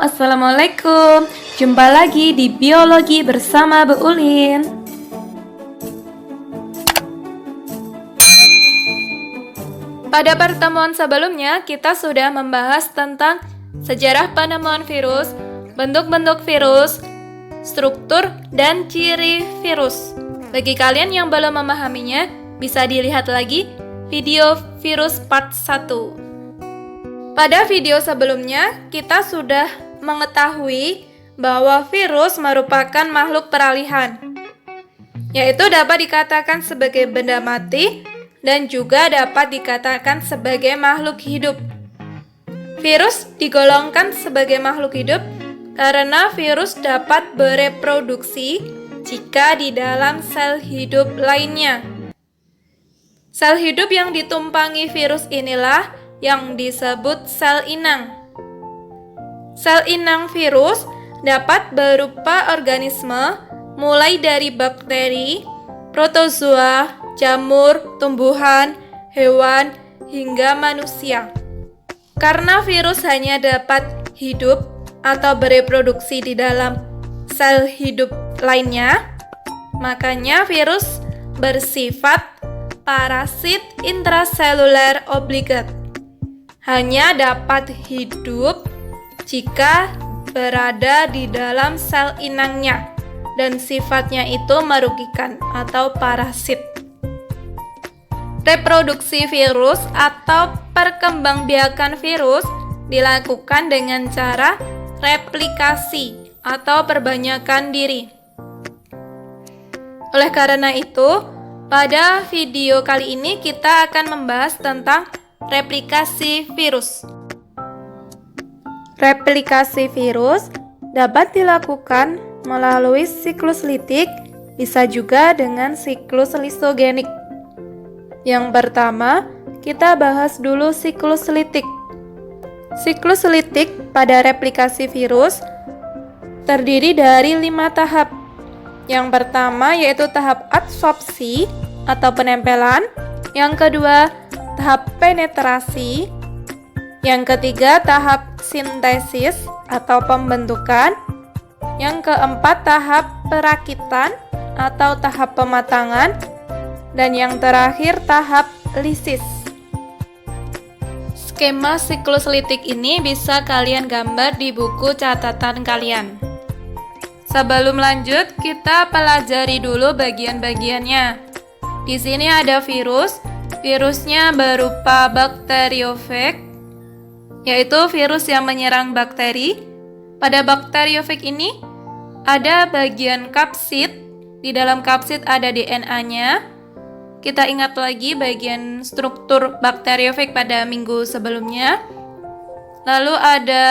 Assalamualaikum. Jumpa lagi di Biologi bersama Bu Ulin. Pada pertemuan sebelumnya, kita sudah membahas tentang sejarah penemuan virus, bentuk-bentuk virus, struktur, dan ciri virus. Bagi kalian yang belum memahaminya, bisa dilihat lagi video virus part 1. Pada video sebelumnya, kita sudah mengetahui bahwa virus merupakan makhluk peralihan, yaitu dapat dikatakan sebagai benda mati dan juga dapat dikatakan sebagai makhluk hidup. Virus digolongkan sebagai makhluk hidup karena virus dapat bereproduksi jika di dalam sel hidup lainnya. Sel hidup yang ditumpangi virus inilah yang disebut sel inang. Sel inang virus dapat berupa organisme mulai dari bakteri, protozoa, jamur, tumbuhan, hewan, hingga manusia. Karena virus hanya dapat hidup atau bereproduksi di dalam sel hidup lainnya, makanya virus bersifat parasit intraseluler obligat. Hanya dapat hidup jika berada di dalam sel inangnya dan sifatnya itu merugikan atau parasit. Reproduksi virus atau perkembangbiakan virus dilakukan dengan cara replikasi atau perbanyakan diri. Oleh karena itu, pada video kali ini kita akan membahas tentang replikasi virus. Replikasi virus dapat dilakukan melalui siklus litik, bisa juga dengan siklus lisogenik. Yang pertama, kita bahas dulu siklus litik. Siklus litik pada replikasi virus terdiri dari 5 tahap. Yang pertama yaitu tahap adsorpsi atau penempelan. Yang kedua, tahap penetrasi. Yang ketiga, tahap sintesis atau pembentukan. Yang keempat, tahap perakitan atau tahap pematangan. Dan yang terakhir, tahap lisis. Skema siklus litik ini bisa kalian gambar di buku catatan kalian. Sebelum lanjut, kita pelajari dulu bagian-bagiannya. Di sini ada virus. Virusnya berupa bakteriofag, yaitu virus yang menyerang bakteri. Pada bakteriofag ini ada bagian kapsid. Di dalam kapsid ada DNA-nya. Kita ingat lagi bagian struktur bakteriofag pada minggu sebelumnya. Lalu ada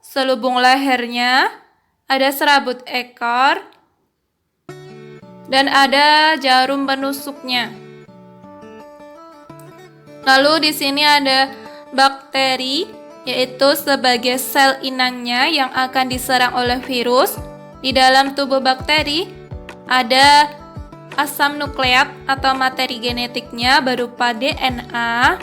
selubung lehernya, ada serabut ekor, dan ada jarum penusuknya. Lalu di sini ada bakteri, yaitu sebagai sel inangnya yang akan diserang oleh virus. Di dalam tubuh bakteri ada asam nukleat atau materi genetiknya berupa DNA.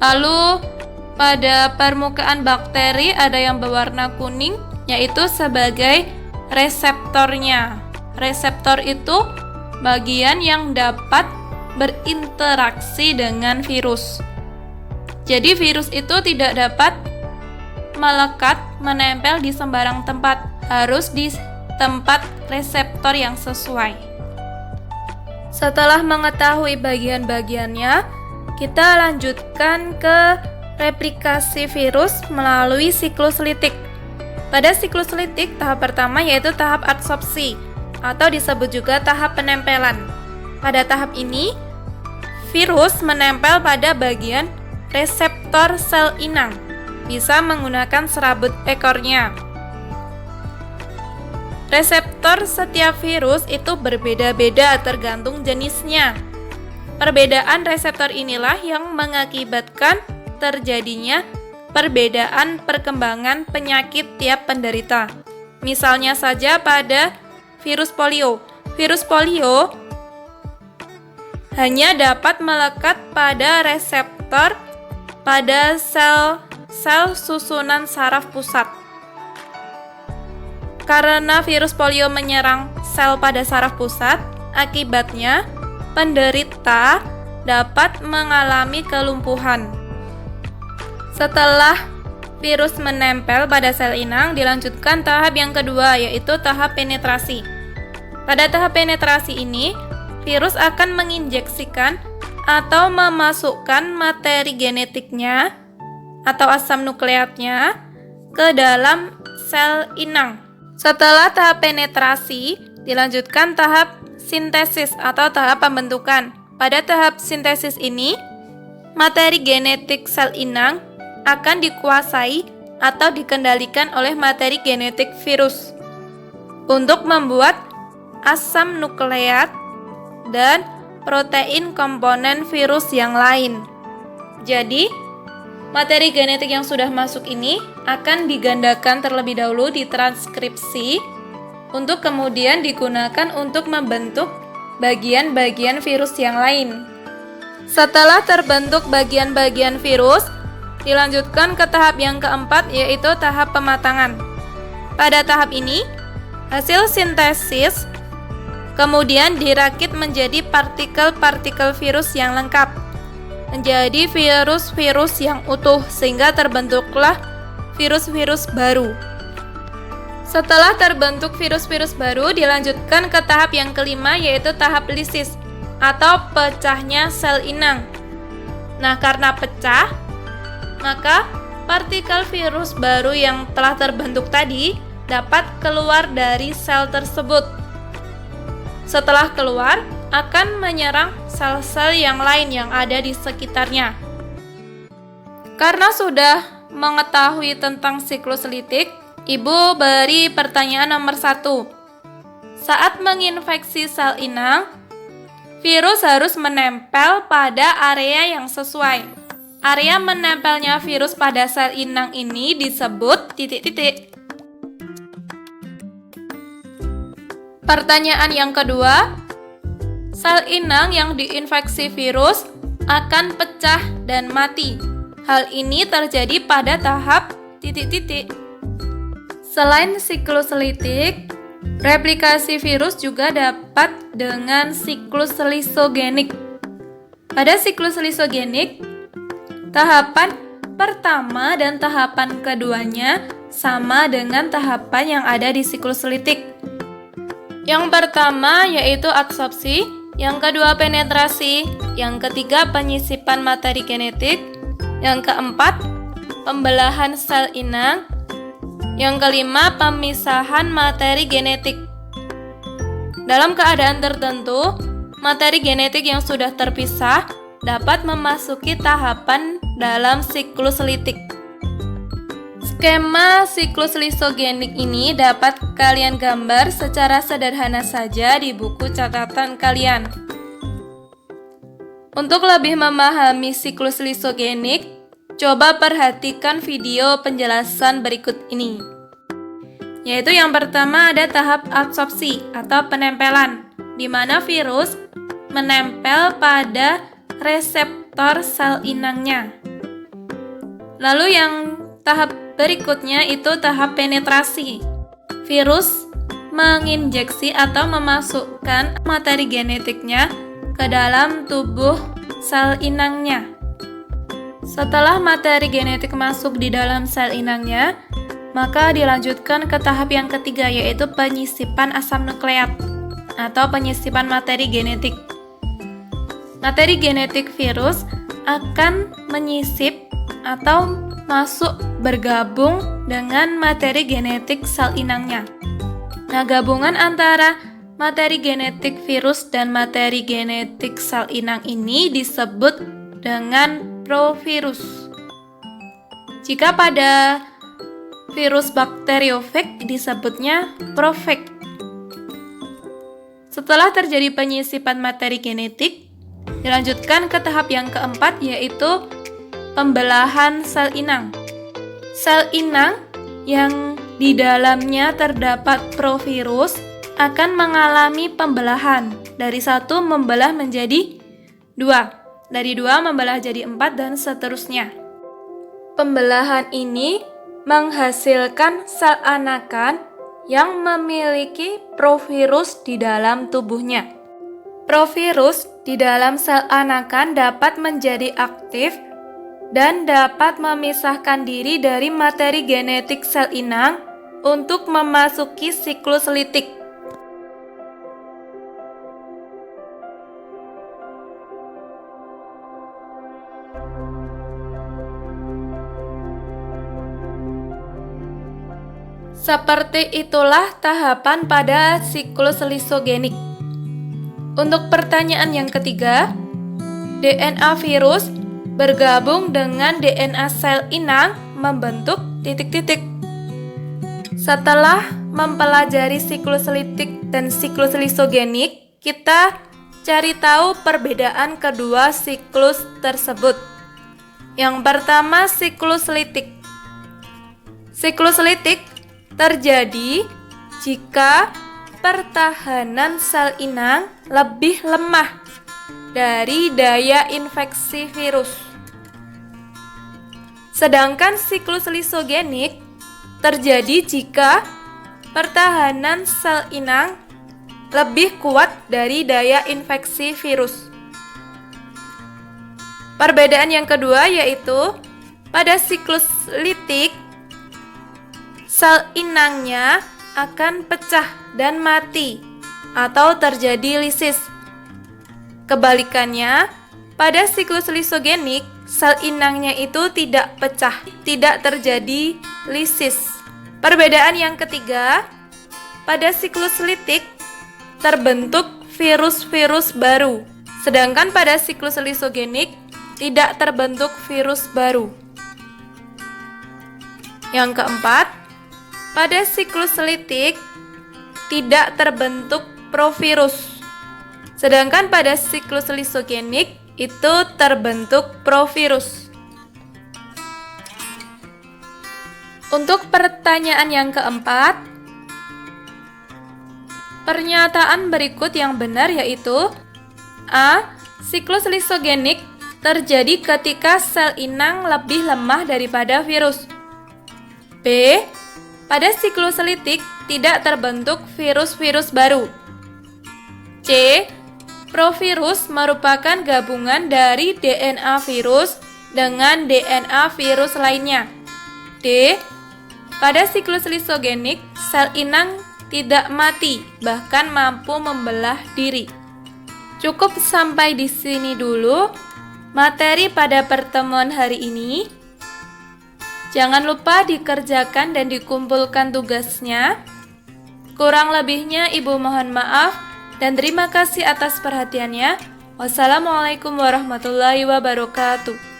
Lalu pada permukaan bakteri ada yang berwarna kuning, yaitu sebagai reseptornya. Reseptor itu bagian yang dapat berinteraksi dengan virus. Jadi virus itu tidak dapat melekat, menempel di sembarang tempat, harus di tempat reseptor yang sesuai. Setelah mengetahui bagian-bagiannya, kita lanjutkan ke replikasi virus melalui siklus litik. Pada siklus litik, tahap pertama yaitu tahap adsorpsi atau disebut juga tahap penempelan. Pada tahap ini, virus menempel pada bagian reseptor sel inang, bisa menggunakan serabut ekornya. Reseptor setiap virus itu berbeda-beda tergantung jenisnya. Perbedaan reseptor inilah yang mengakibatkan terjadinya perbedaan perkembangan penyakit tiap penderita. Misalnya saja pada virus polio. Virus polio hanya dapat melekat pada reseptor pada sel sel susunan saraf pusat. Karena virus polio menyerang sel pada saraf pusat, akibatnya penderita dapat mengalami kelumpuhan. Setelah virus menempel pada sel inang, dilanjutkan tahap yang kedua, yaitu tahap penetrasi. Pada tahap penetrasi ini, virus akan menginjeksikan atau memasukkan materi genetiknya atau asam nukleatnya ke dalam sel inang. Setelah tahap penetrasi, dilanjutkan tahap sintesis atau tahap pembentukan. Pada tahap sintesis ini, materi genetik sel inang akan dikuasai atau dikendalikan oleh materi genetik virus untuk membuat asam nukleat dan protein komponen virus yang lain. Jadi, materi genetik yang sudah masuk ini akan digandakan terlebih dahulu, ditranskripsi untuk kemudian digunakan untuk membentuk bagian-bagian virus yang lain. Setelah terbentuk bagian-bagian virus, dilanjutkan ke tahap yang keempat, yaitu tahap pematangan. Pada tahap ini, hasil sintesis kemudian dirakit menjadi partikel-partikel virus yang lengkap, menjadi virus-virus yang utuh, sehingga terbentuklah virus-virus baru. Setelah terbentuk virus-virus baru, dilanjutkan ke tahap yang kelima, yaitu tahap lisis atau pecahnya sel inang. Nah, karena pecah, maka partikel virus baru yang telah terbentuk tadi dapat keluar dari sel tersebut. Setelah keluar, akan menyerang sel-sel yang lain yang ada di sekitarnya. Karena sudah mengetahui tentang siklus litik, Ibu beri pertanyaan nomor 1. Saat menginfeksi sel inang, virus harus menempel pada area yang sesuai. Area menempelnya virus pada sel inang ini disebut titik-titik. Pertanyaan yang kedua, sel inang yang diinfeksi virus akan pecah dan mati. Hal ini terjadi pada tahap titik-titik. Selain siklus litik, replikasi virus juga dapat dengan siklus lisogenik. Pada siklus lisogenik, tahapan pertama dan tahapan keduanya sama dengan tahapan yang ada di siklus litik. Yang pertama yaitu adsorpsi, yang kedua penetrasi, yang ketiga penyisipan materi genetik, yang keempat pembelahan sel inang, yang kelima pemisahan materi genetik. Dalam keadaan tertentu, materi genetik yang sudah terpisah dapat memasuki tahapan dalam siklus litik. Skema siklus lisogenik ini dapat kalian gambar secara sederhana saja di buku catatan kalian. Untuk lebih memahami siklus lisogenik, coba perhatikan video penjelasan berikut ini. Yaitu yang pertama ada tahap adsorpsi atau penempelan, di mana virus menempel pada reseptor sel inangnya. Lalu yang tahap berikutnya itu tahap penetrasi. Virus menginjeksi atau memasukkan materi genetiknya ke dalam tubuh sel inangnya. Setelah materi genetik masuk di dalam sel inangnya, maka dilanjutkan ke tahap yang ketiga, yaitu penyisipan asam nukleat atau penyisipan materi genetik. Materi genetik virus akan menyisip atau masuk bergabung dengan materi genetik sel inangnya. Nah, gabungan antara materi genetik virus dan materi genetik sel inang ini disebut dengan provirus. Jika pada virus bakteriofag disebutnya profag. Setelah terjadi penyisipan materi genetik, dilanjutkan ke tahap yang keempat, yaitu pembelahan sel inang. Sel inang yang di dalamnya terdapat provirus akan mengalami pembelahan. Dari 1 membelah menjadi 2. Dari 2 membelah jadi 4 dan seterusnya. Pembelahan ini menghasilkan sel anakan yang memiliki provirus di dalam tubuhnya. Provirus di dalam sel anakan dapat menjadi aktif dan dapat memisahkan diri dari materi genetik sel inang untuk memasuki siklus litik. Seperti itulah tahapan pada siklus lisogenik. Untuk pertanyaan yang ketiga, DNA virus bergabung dengan DNA sel inang membentuk titik-titik. Setelah mempelajari siklus litik dan siklus lisogenik, kita cari tahu perbedaan kedua siklus tersebut. Yang pertama, siklus litik. Siklus litik terjadi jika pertahanan sel inang lebih lemah dari daya infeksi virus. Sedangkan siklus lisogenik terjadi jika pertahanan sel inang lebih kuat dari daya infeksi virus. Perbedaan yang kedua yaitu pada siklus litik sel inangnya akan pecah dan mati atau terjadi lisis. Kebalikannya, pada siklus lisogenik, sel inangnya itu tidak pecah, tidak terjadi lisis. Perbedaan yang ketiga, pada siklus litik terbentuk virus-virus baru, sedangkan pada siklus lisogenik tidak terbentuk virus baru. Yang keempat, pada siklus litik tidak terbentuk provirus, sedangkan pada siklus lisogenik itu terbentuk provirus. Untuk pertanyaan yang keempat, pernyataan berikut yang benar yaitu A. Siklus lisogenik terjadi ketika sel inang lebih lemah daripada virus. B. Pada siklus litik tidak terbentuk virus-virus baru. C. Provirus merupakan gabungan dari DNA virus dengan DNA virus lainnya. D. Pada siklus lisogenik, sel inang tidak mati, bahkan mampu membelah diri. Cukup sampai di sini dulu materi pada pertemuan hari ini. Jangan lupa dikerjakan dan dikumpulkan tugasnya. Kurang lebihnya Ibu mohon maaf dan terima kasih atas perhatiannya. Wassalamualaikum warahmatullahi wabarakatuh.